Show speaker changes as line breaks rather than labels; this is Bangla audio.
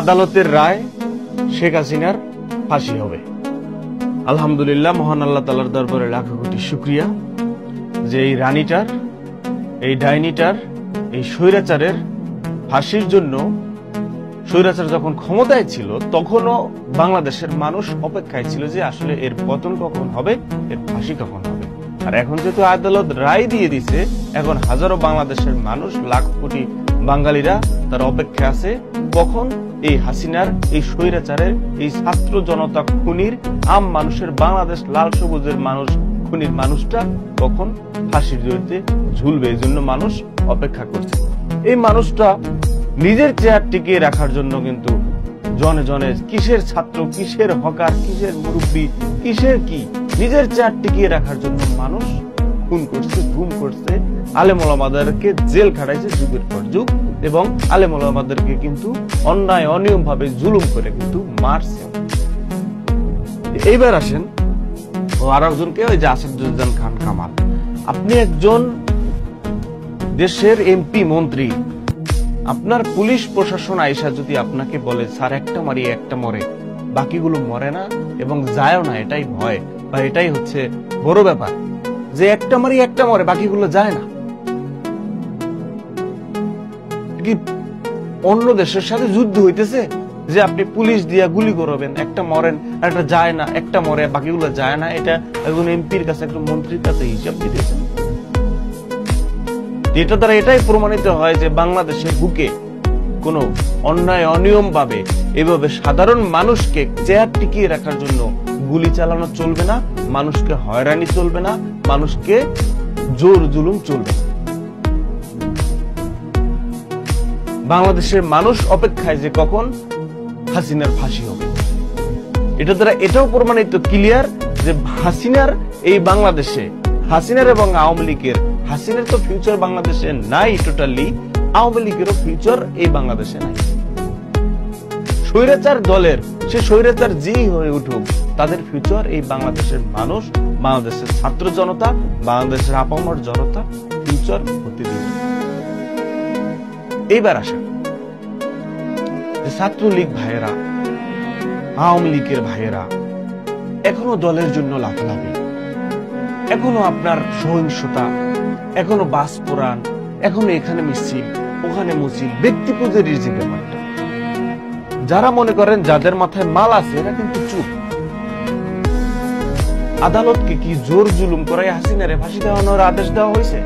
আদালতের রায় শেখ হাসিনার ফাঁসি হবে। আলহামদুলিল্লাহ, মহান আল্লাহ তাআলার দরবারে লাখো কোটি শুকরিয়া যে এই রানীটার, এই ডাইনিটার, এই স্বৈরাচারের ফাঁসির জন্য স্বৈরাচার যখন ক্ষমতায় ছিল তখনও বাংলাদেশের মানুষ অপেক্ষায় ছিল যে আসলে এর পতন কখন হবে, এর ফাঁসি কখন হবে। আর এখন যেহেতু আদালত রায় দিয়ে দিছে, এখন হাজারো বাংলাদেশের মানুষ, লাখ কোটি বাঙালিরা তার অপেক্ষা আছে কখন এই হাসিনার, এই স্বৈরাচারের, এই ছাত্র জনতা খুনির, আম মানুষের, বাংলাদেশ লাল সবুজের মানুষ খুনির মানুষটা কখন ফাঁসির দড়িতে ঝুলবে। এই জন্য মানুষ অপেক্ষা করছে। এই মানুষটা নিজের চেয়ার টিকিয়ে রাখার জন্য কিন্তু জনে জনে কিসের ছাত্র, কিসের হকার, কিসের মুরব্বী, কিসের কি, নিজের চেয়ার টিকিয়ে রাখার জন্য মানুষ খুন করছে, গুম করছে, আলেম ওলামাদেরকে জেল খাটাইছে যুগের পর যুগ, এবং আলেম ওলামাদেরকে কিন্তু অন্যায় অনিয়ম ভাবে জুলুম করে কিন্তু মারছে। এইবার আসেন ও আর একজনকে, ওই যে আসাদুজ্জামান খান কামাল। আপনি একজন দেশের এমপি, মন্ত্রী, আপনার পুলিশ প্রশাসন আইসা যদি আপনাকে বলে স্যার একটা মারি একটা মরে, বাকিগুলো মরে না এবং যায়ও না, এটাই ভয় বা এটাই হচ্ছে বড় ব্যাপার, যে একটা মারি একটা মরে, বাকিগুলো যায় না। কি অন্য দেশের সাথে যুদ্ধ হইতেছে যে আপনি পুলিশ দিয়া গুলি করবেন, একটা মরেন, একটা যায় না, একটা মরে, বাকিগুলো যায় না? এটা একজন এমপির কাছে, একজন মন্ত্রীর কাছে হিসাব দিতেছে। এটা দ্বারা এটাই প্রমাণিত হয় যে বাংলাদেশের বুকে কোন অন্যায় অনিয়ম ভাবে এভাবে সাধারণ মানুষকে চেয়ার টিকিয়ে রাখার জন্য গুলি চালানো চলবে না, মানুষকে হয়রানি চলবে না, মানুষকে জোর জুলুম চলবে না। বাংলাদেশের মানুষ অপেক্ষায় যে কখন হাসিনার ফাঁসি হবে। এটা দ্বারা এটাও প্রমাণিত ক্লিয়ার যে হাসিনার এই বাংলাদেশে, হাসিনার এবং আওয়ামী লীগের, হাসিনার তো ফিউচার বাংলাদেশে নাই টোটালি, আওয়ামী লীগেরও ফিউচার এই বাংলাদেশে নাই। স্বৈরাচার দলের, সে স্বৈরাচার যেই হয়ে উঠুক, তাদের ফিউচার এই বাংলাদেশের মানুষ, বাংলাদেশের ছাত্র জনতা, বাংলাদেশের আপামর জনতা ফিউচার হতে দিবে। এইবার আসেন যে ছাত্রলীগ ভাইয়েরা, আওয়ামী লীগের ভাইয়েরা এখনো দলের জন্য লাফালাফি, এখনো আপনার সহিংসতা, এখনো বাস পোড়ান, এখনো এখানে মিছিল, ওখানে মিছিল, ব্যক্তি পূজারির যে ব্যাপারটা, যারা মনে করেন যাদের মাথায় মাল আছে এরা কিন্তু চুপ। আদালতকে কি জোর জুলুম করাই হাসিনারে ফাঁসি দেওয়ানোর আদেশ দেওয়া হয়েছে?